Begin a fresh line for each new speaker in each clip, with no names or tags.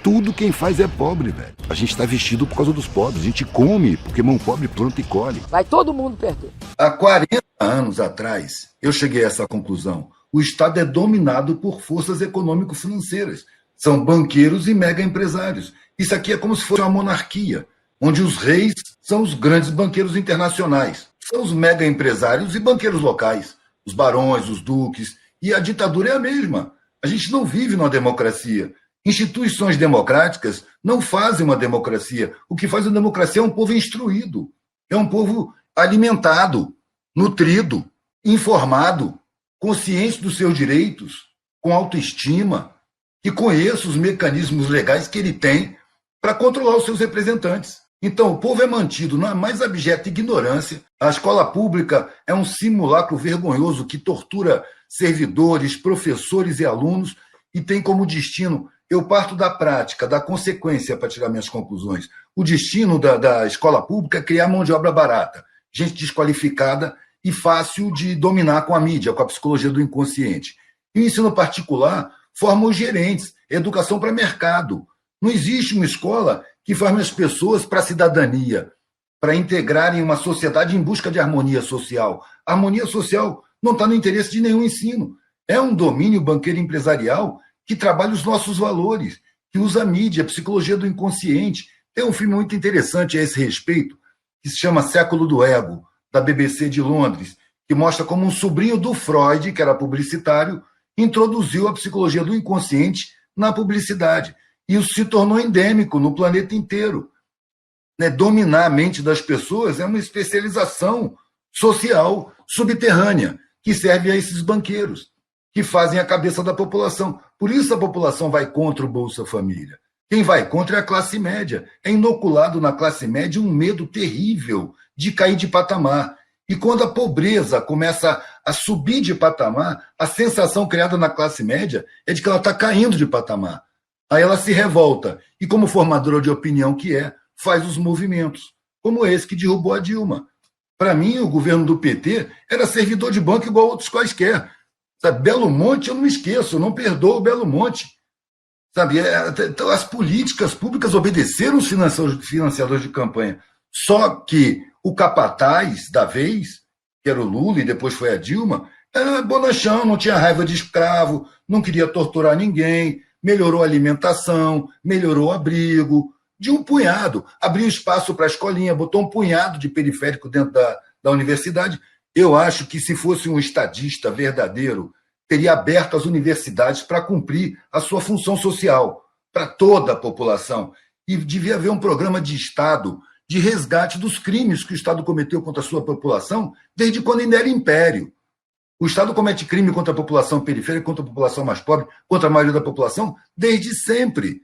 tudo quem faz é pobre, velho. A gente está vestido por causa dos pobres. A gente come, porque mão pobre planta e colhe.
Vai todo mundo perder.
Há 40 anos atrás, eu cheguei a essa conclusão. O Estado é dominado por forças econômico-financeiras. São banqueiros e mega empresários. Isso aqui é como se fosse uma monarquia, onde os reis são os grandes banqueiros internacionais. São os mega empresários e banqueiros locais, os barões, os duques. E a ditadura é a mesma. A gente não vive numa democracia. Instituições democráticas não fazem uma democracia. O que faz a democracia é um povo instruído, é um povo alimentado, nutrido, informado, consciente dos seus direitos, com autoestima, que conheça os mecanismos legais que ele tem para controlar os seus representantes. Então, o povo é mantido na mais abjeta ignorância. A escola pública é um simulacro vergonhoso que tortura servidores, professores e alunos e tem como destino. Eu parto da prática, da consequência para tirar minhas conclusões. O destino da escola pública é criar mão de obra barata, gente desqualificada e fácil de dominar com a mídia, com a psicologia do inconsciente. E o ensino particular forma os gerentes, educação para mercado. Não existe uma escola que forme as pessoas para a cidadania, para integrarem uma sociedade em busca de harmonia social. A harmonia social não está no interesse de nenhum ensino. É um domínio banqueiro empresarial que trabalha os nossos valores, que usa a mídia, a psicologia do inconsciente. Tem um filme muito interessante a esse respeito, que se chama Século do Ego, da BBC de Londres, que mostra como um sobrinho do Freud, que era publicitário, introduziu a psicologia do inconsciente na publicidade. E isso se tornou endêmico no planeta inteiro. Dominar a mente das pessoas é uma especialização social subterrânea que serve a esses banqueiros, que fazem a cabeça da população. Por isso a população vai contra o Bolsa Família. Quem vai contra é a classe média. É inoculado na classe média um medo terrível de cair de patamar. E quando a pobreza começa a subir de patamar, a sensação criada na classe média é de que ela está caindo de patamar. Aí ela se revolta e, como formadora de opinião que faz os movimentos, como esse que derrubou a Dilma. Para mim, o governo do PT era servidor de banco igual a outros quaisquer. Sabe, Belo Monte, eu não me esqueço, eu não perdoo o Belo Monte. Sabe, então, as políticas públicas obedeceram os financiadores de campanha. Só que o capataz da vez, que era o Lula e depois foi a Dilma, era bonachão, não tinha raiva de escravo, não queria torturar ninguém, melhorou a alimentação, melhorou o abrigo, de um punhado. Abriu espaço para a escolinha, botou um punhado de periférico dentro da universidade. Eu acho que se fosse um estadista verdadeiro, teria aberto as universidades para cumprir a sua função social, para toda a população. E devia haver um programa de Estado de resgate dos crimes que o Estado cometeu contra a sua população desde quando ainda era império. O Estado comete crime contra a população periférica, contra a população mais pobre, contra a maioria da população, desde sempre.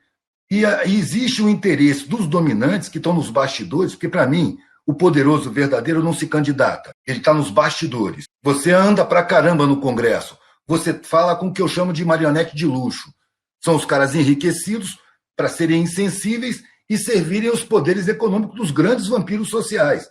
E existe o interesse dos dominantes que estão nos bastidores, porque, para mim, o poderoso verdadeiro não se candidata. Ele está nos bastidores. Você anda pra caramba no Congresso. Você fala com o que eu chamo de marionete de luxo. São os caras enriquecidos para serem insensíveis e servirem aos poderes econômicos dos grandes vampiros sociais.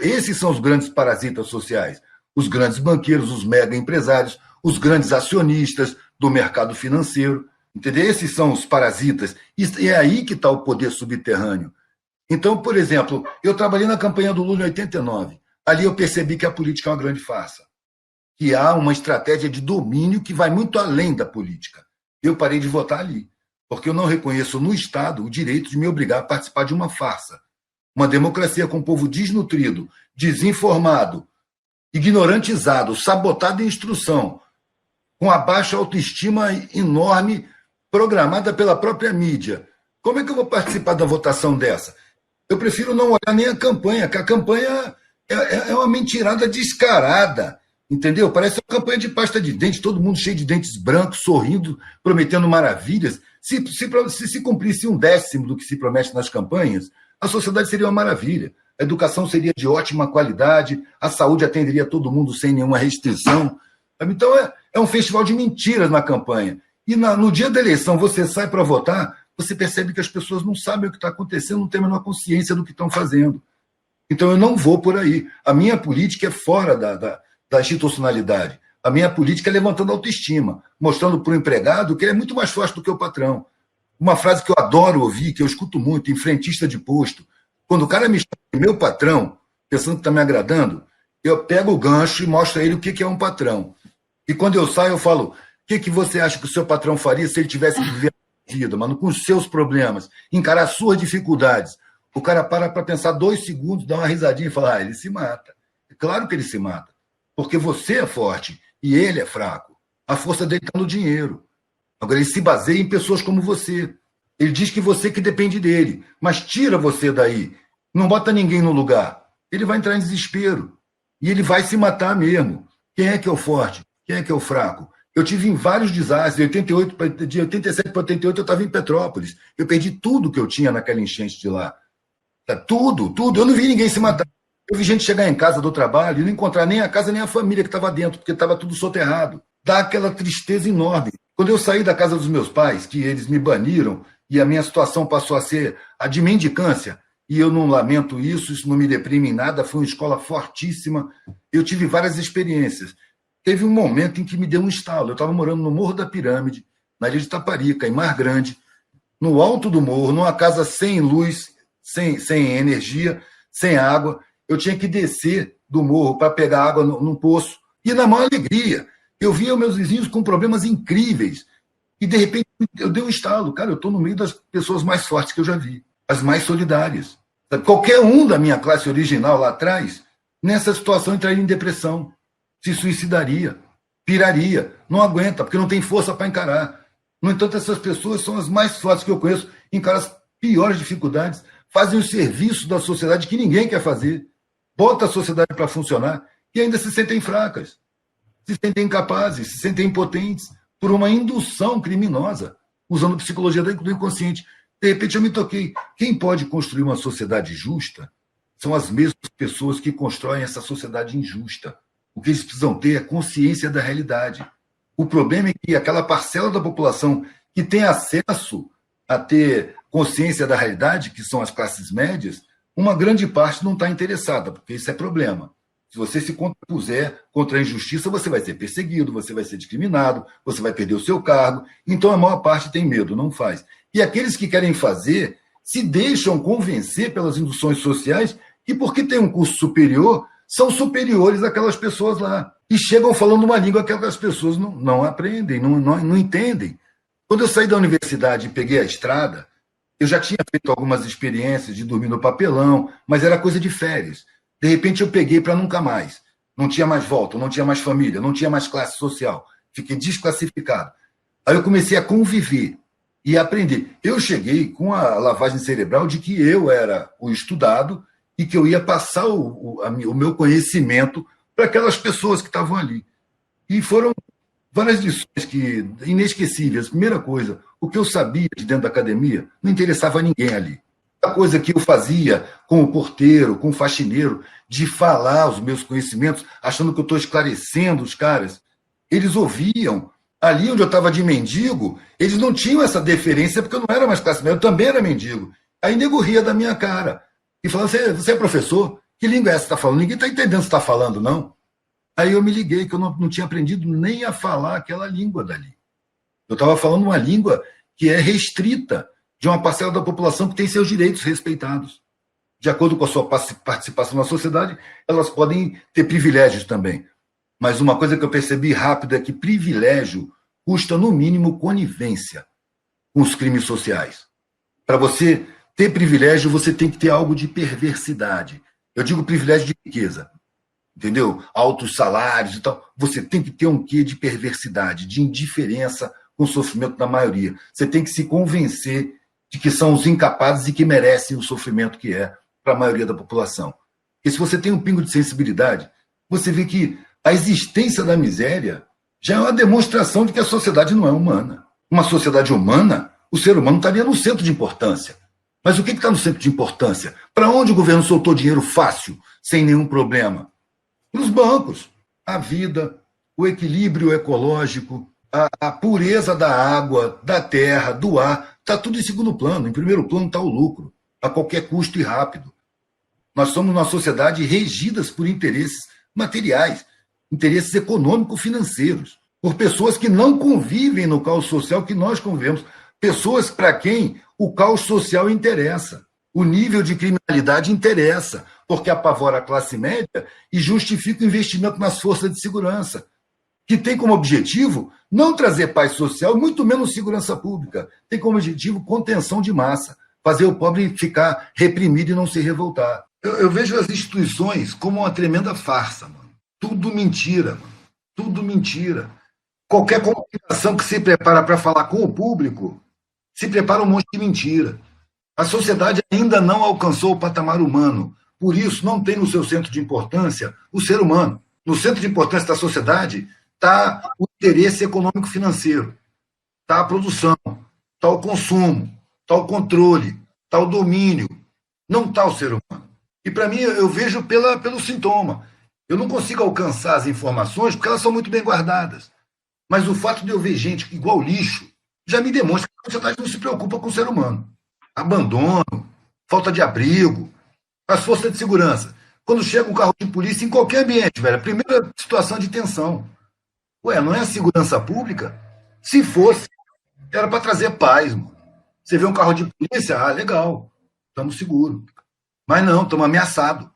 Esses são os grandes parasitas sociais. Os grandes banqueiros, os mega empresários, os grandes acionistas do mercado financeiro. Entendeu? Esses são os parasitas. E é aí que está o poder subterrâneo. Então, por exemplo, eu trabalhei na campanha do Lula em 89. Ali eu percebi que a política é uma grande farsa. Que há uma estratégia de domínio que vai muito além da política. Eu parei de votar ali, porque eu não reconheço no Estado o direito de me obrigar a participar de uma farsa. Uma democracia com um povo desnutrido, desinformado, ignorantizado, sabotado em instrução, com a baixa autoestima enorme programada pela própria mídia. Como é que eu vou participar da votação dessa? Eu prefiro não olhar nem a campanha, que a campanha é uma mentirada descarada, entendeu? Parece uma campanha de pasta de dente, todo mundo cheio de dentes brancos, sorrindo, prometendo maravilhas. Se cumprisse 1/10 do que se promete nas campanhas, a sociedade seria uma maravilha. A educação seria de ótima qualidade, a saúde atenderia todo mundo sem nenhuma restrição. Então, é um festival de mentiras na campanha. E no dia da eleição, você sai para votar, você percebe que as pessoas não sabem o que está acontecendo, não têm a menor consciência do que estão fazendo. Então, eu não vou por aí. A minha política é fora da institucionalidade. A minha política é levantando a autoestima, mostrando para o empregado que ele é muito mais forte do que o patrão. Uma frase que eu adoro ouvir, que eu escuto muito, em frentista de posto. Quando o cara me chama de meu patrão, pensando que está me agradando, eu pego o gancho e mostro a ele o que é um patrão. E quando eu saio, eu falo, o que você acha que o seu patrão faria se ele tivesse que viver a vida, mano, com os seus problemas, encarar as suas dificuldades? O cara para pensar 2 segundos, dá uma risadinha e fala, ele se mata. É claro que ele se mata, porque você é forte e ele é fraco. A força dele está no dinheiro. Agora, ele se baseia em pessoas como você. Ele diz que você que depende dele, mas tira você daí. Não bota ninguém no lugar. Ele vai entrar em desespero. E ele vai se matar mesmo. Quem é que é o forte? Quem é que é o fraco? Eu tive em vários desastres. De 87 para 88, eu estava em Petrópolis. Eu perdi tudo que eu tinha naquela enchente de lá. Tudo. Eu não vi ninguém se matar. Eu vi gente chegar em casa do trabalho e não encontrar nem a casa nem a família que estava dentro, porque estava tudo soterrado. Dá aquela tristeza enorme. Quando eu saí da casa dos meus pais, que eles me baniram, e a minha situação passou a ser a de mendicância, e eu não lamento isso não me deprime em nada, foi uma escola fortíssima, eu tive várias experiências. Teve um momento em que me deu um estalo, eu estava morando no Morro da Pirâmide, na ilha de Taparica, em Mar Grande, no alto do morro, numa casa sem luz, sem energia, sem água, eu tinha que descer do morro para pegar água num poço, e na maior alegria, eu via meus vizinhos com problemas incríveis, e de repente eu dei um estalo, cara, eu estou no meio das pessoas mais fortes que eu já vi, as mais solidárias. Qualquer um da minha classe original lá atrás, nessa situação entraria em depressão, se suicidaria, piraria, não aguenta, porque não tem força para encarar. No entanto, essas pessoas são as mais fortes que eu conheço, encaram as piores dificuldades, fazem o serviço da sociedade que ninguém quer fazer, bota a sociedade para funcionar e ainda se sentem fracas, se sentem incapazes, se sentem impotentes por uma indução criminosa, usando psicologia do inconsciente. De repente eu me toquei. Quem pode construir uma sociedade justa são as mesmas pessoas que constroem essa sociedade injusta. O que eles precisam ter é consciência da realidade. O problema é que aquela parcela da população que tem acesso a ter consciência da realidade, que são as classes médias, uma grande parte não está interessada, porque isso é problema. Se você se contrapuser contra a injustiça, você vai ser perseguido, você vai ser discriminado, você vai perder o seu cargo. Então, a maior parte tem medo, não faz. E aqueles que querem fazer se deixam convencer pelas induções sociais que, porque têm um curso superior, são superiores àquelas pessoas lá. E chegam falando uma língua que aquelas pessoas não aprendem, não entendem. Quando eu saí da universidade e peguei a estrada, eu já tinha feito algumas experiências de dormir no papelão, mas era coisa de férias. De repente eu peguei para nunca mais. Não tinha mais volta, não tinha mais família, não tinha mais classe social. Fiquei desclassificado. Aí eu comecei a conviver e a aprender. Eu cheguei com a lavagem cerebral de que eu era o estudado e que eu ia passar o meu conhecimento para aquelas pessoas que estavam ali. E foram várias lições inesquecíveis. Primeira coisa, o que eu sabia de dentro da academia não interessava a ninguém ali. A coisa que eu fazia com o porteiro, com o faxineiro, de falar os meus conhecimentos, achando que eu estou esclarecendo os caras, eles ouviam. Ali onde eu estava de mendigo, eles não tinham essa deferência, porque eu não era mais classe média, eu também era mendigo. Aí nego ria da minha cara. E falava, você é professor? Que língua é essa que você está falando? Ninguém está entendendo o que você está falando, não. Aí eu me liguei que eu não tinha aprendido nem a falar aquela língua dali. Eu estava falando uma língua que é restrita, de uma parcela da população que tem seus direitos respeitados. De acordo com a sua participação na sociedade, elas podem ter privilégios também. Mas uma coisa que eu percebi rápido é que privilégio custa, no mínimo, conivência com os crimes sociais. Para você ter privilégio, você tem que ter algo de perversidade. Eu digo privilégio de riqueza, entendeu? Altos salários e tal. Você tem que ter um quê de perversidade, de indiferença com o sofrimento da maioria. Você tem que se convencer de que são os incapazes e que merecem o sofrimento que é para a maioria da população. Porque se você tem um pingo de sensibilidade, você vê que a existência da miséria já é uma demonstração de que a sociedade não é humana. Uma sociedade humana, o ser humano estaria no centro de importância. Mas o que está no centro de importância? Para onde o governo soltou dinheiro fácil, sem nenhum problema? Nos bancos. A vida, o equilíbrio ecológico, a pureza da água, da terra, do ar, está tudo em segundo plano. Em primeiro plano está o lucro, a qualquer custo e rápido. Nós somos uma sociedade regidas por interesses materiais, interesses econômico-financeiros, por pessoas que não convivem no caos social que nós convivemos. Pessoas para quem o caos social interessa. O nível de criminalidade interessa, porque apavora a classe média e justifica o investimento nas forças de segurança, que tem como objetivo não trazer paz social, muito menos segurança pública. Tem como objetivo contenção de massa, fazer o pobre ficar reprimido e não se revoltar. Eu vejo as instituições como uma tremenda farsa, mano. Tudo mentira, mano. Tudo mentira. Qualquer comunicação que se prepara para falar com o público, se prepara um monte de mentira. A sociedade ainda não alcançou o patamar humano. Por isso, não tem no seu centro de importância o ser humano. No centro de importância da sociedade está o interesse econômico-financeiro, está a produção, está o consumo, está o controle, está o domínio. Não está o ser humano. E, para mim, eu vejo pelo sintoma. Eu não consigo alcançar as informações porque elas são muito bem guardadas. Mas o fato de eu ver gente igual lixo já me demonstra que a sociedade não se preocupa com o ser humano. Abandono, falta de abrigo, as forças de segurança. Quando chega um carro de polícia em qualquer ambiente, velho, a primeira situação de tensão. Ué, não é a segurança pública? Se fosse, era para trazer paz, mano. Você vê um carro de polícia, legal, estamos seguros. Mas não, estamos ameaçados.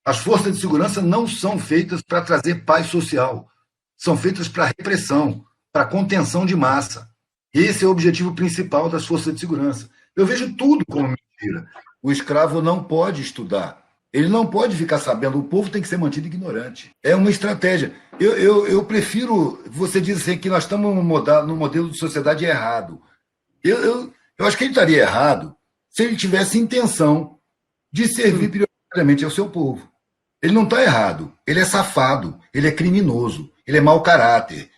As forças de segurança não são feitas para trazer paz social. São feitas para repressão, para contenção de massa. Esse é o objetivo principal das forças de segurança. Eu vejo tudo como mentira. O escravo não pode estudar. Ele não pode ficar sabendo. O povo tem que ser mantido ignorante. É uma estratégia. Eu prefiro... Você diz assim que nós estamos no modelo de sociedade errado. Eu acho que ele estaria errado se ele tivesse intenção de servir prioritariamente ao seu povo. Ele não está errado. Ele é safado. Ele é criminoso. Ele é mau caráter.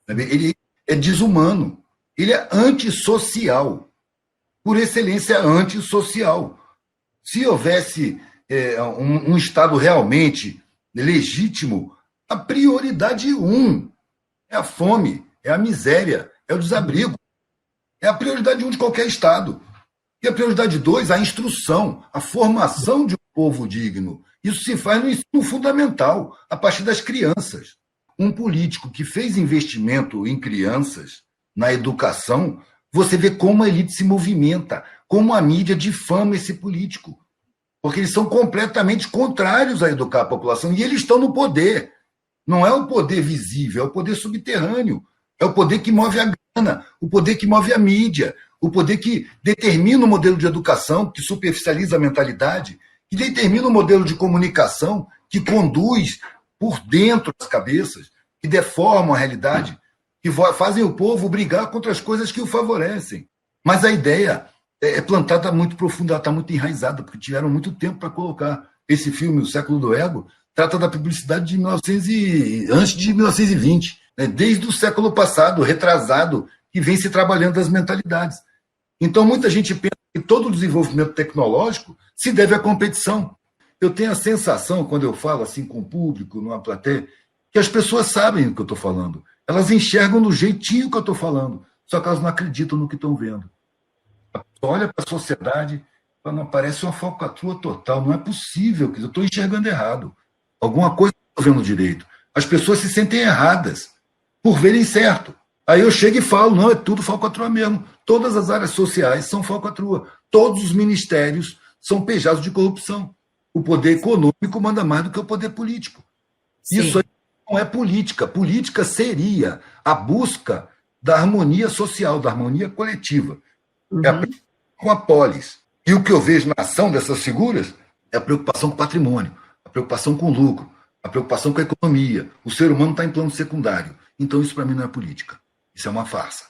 Ele é desumano. Ele é antissocial. Por excelência, antissocial. Se houvesse um Estado realmente legítimo, a prioridade é a fome, é a miséria, é o desabrigo. É a prioridade de qualquer Estado. E a prioridade 2, a instrução, a formação de um povo digno. Isso se faz no ensino fundamental, a partir das crianças. Um político que fez investimento em crianças, na educação, você vê como a elite se movimenta, como a mídia difama esse político. Porque eles são completamente contrários a educar a população. E eles estão no poder. Não é o poder visível, é o poder subterrâneo. É o poder que move a grana, o poder que move a mídia, o poder que determina o modelo de educação, que superficializa a mentalidade, que determina o modelo de comunicação, que conduz por dentro das cabeças, que deformam a realidade, que fazem o povo brigar contra as coisas que o favorecem. Mas a ideia é plantada muito profunda, ela está muito enraizada, porque tiveram muito tempo para colocar. Esse filme, O Século do Ego, trata da publicidade de antes de 1920, né? Desde o século passado, retrasado, que vem se trabalhando as mentalidades. Então, muita gente pensa que todo o desenvolvimento tecnológico se deve à competição. Eu tenho a sensação, quando eu falo assim com o público, numa plateia, que as pessoas sabem o que eu estou falando. Elas enxergam do jeitinho que eu estou falando, só que elas não acreditam no que estão vendo. A pessoa olha para a sociedade e fala, não, parece uma falcatrua total, não é possível, eu estou enxergando errado. Alguma coisa eu estou vendo direito. As pessoas se sentem erradas por verem certo. Aí eu chego e falo, não, é tudo falcatrua mesmo. Todas as áreas sociais são falcatrua. Todos os ministérios são pejados de corrupção. O poder econômico manda mais do que o poder político. Sim. Isso aí não é política. Política seria a busca da harmonia social, da harmonia coletiva. É a preocupação com a polis. E o que eu vejo na ação dessas figuras é a preocupação com o patrimônio, a preocupação com o lucro, a preocupação com a economia. O ser humano está em plano secundário. Então isso para mim não é política. Isso é uma farsa.